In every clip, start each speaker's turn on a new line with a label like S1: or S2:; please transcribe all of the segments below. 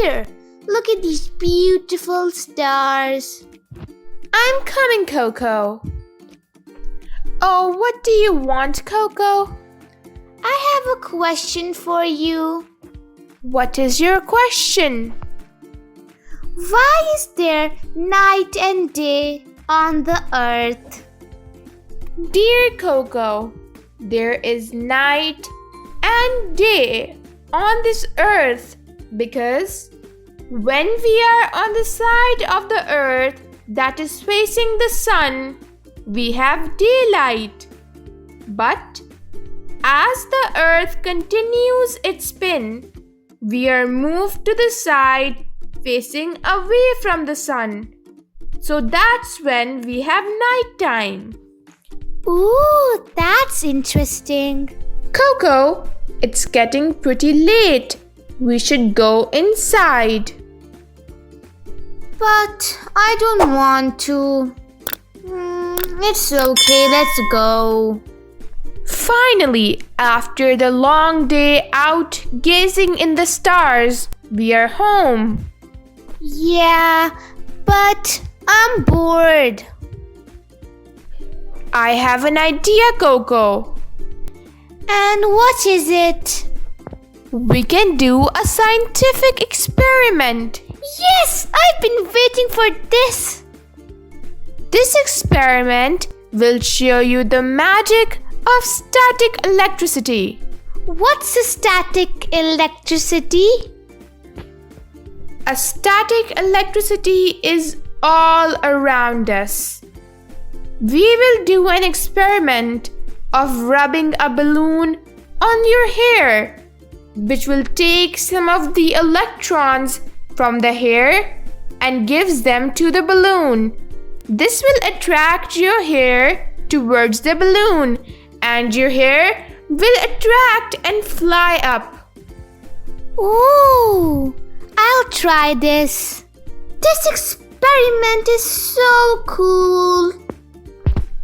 S1: here. Look at these beautiful stars.
S2: I'm coming, Coco. Oh, what do you want, Coco?
S1: I have a question for you.
S2: What is your question?
S1: Why is there night and day on the earth?
S2: Dear Coco, there is night and day on this earth because when we are on the side of the earth that is facing the sun, we have daylight. But as the earth continues its spin, we are moved to the side facing away from the sun. So that's when we have nighttime.
S1: Ooh, that's interesting.
S2: Coco, it's getting pretty late. We should go inside.
S1: But I don't want to. It's okay, let's go.
S2: Finally, after the long day out gazing in the stars, we are home.
S1: Yeah, but I'm bored.
S2: I have an idea, Coco.
S1: And what is it?
S2: We can do a scientific experiment.
S1: Yes, I've been waiting for this.
S2: This experiment will show you the magic of static electricity.
S1: What's a static electricity?
S2: A static electricity is all around us. We will do an experiment of rubbing a balloon on your hair, which will take some of the electrons from the hair and gives them to the balloon. This will attract your hair towards the balloon, and your hair will attract and fly up.
S1: Ooh, I'll try this. This experiment is so cool.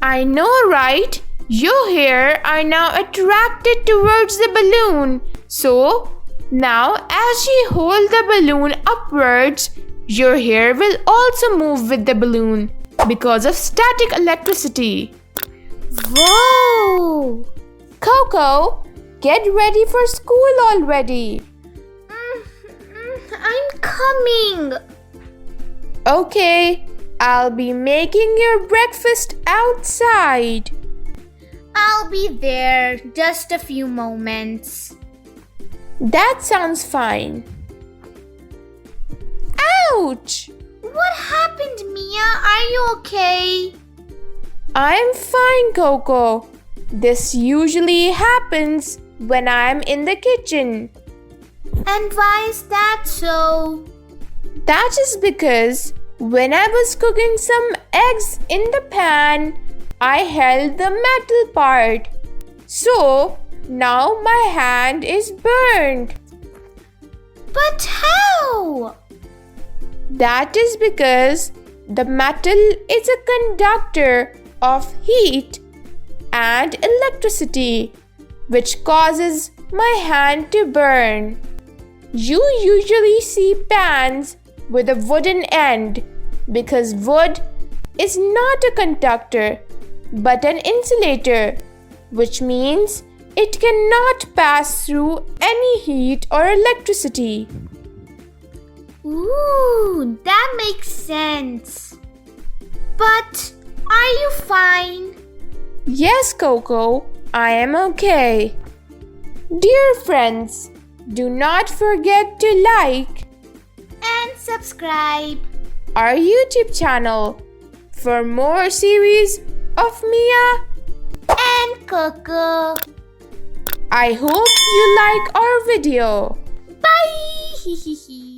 S2: I know, right? Your hair are now attracted towards the balloon. So, now as you hold the balloon upwards, your hair will also move with the balloon because of static electricity.
S1: Whoa!
S2: Coco, get ready for school already.
S1: I'm coming.
S2: Okay, I'll be making your breakfast outside.
S1: I'll be there just a few moments.
S2: That sounds fine. Ouch!
S1: What happened, Mia? Are you okay?
S2: I'm fine, Coco. This usually happens when I'm in the kitchen.
S1: And why is that so?
S2: That is because when I was cooking some eggs in the pan, I held the metal part. So, now my hand is burned.
S1: But how?
S2: That is because the metal is a conductor of heat and electricity, which causes my hand to burn. You usually see pans with a wooden end because wood is not a conductor but an insulator, which means it cannot pass through any heat or electricity.
S1: Ooh, that makes sense. But are you fine?
S2: Yes, Coco, I am okay. Dear friends, do not forget to like
S1: and subscribe
S2: our YouTube channel for more series of Mia
S1: and Coco.
S2: I hope you like our video.
S1: Bye!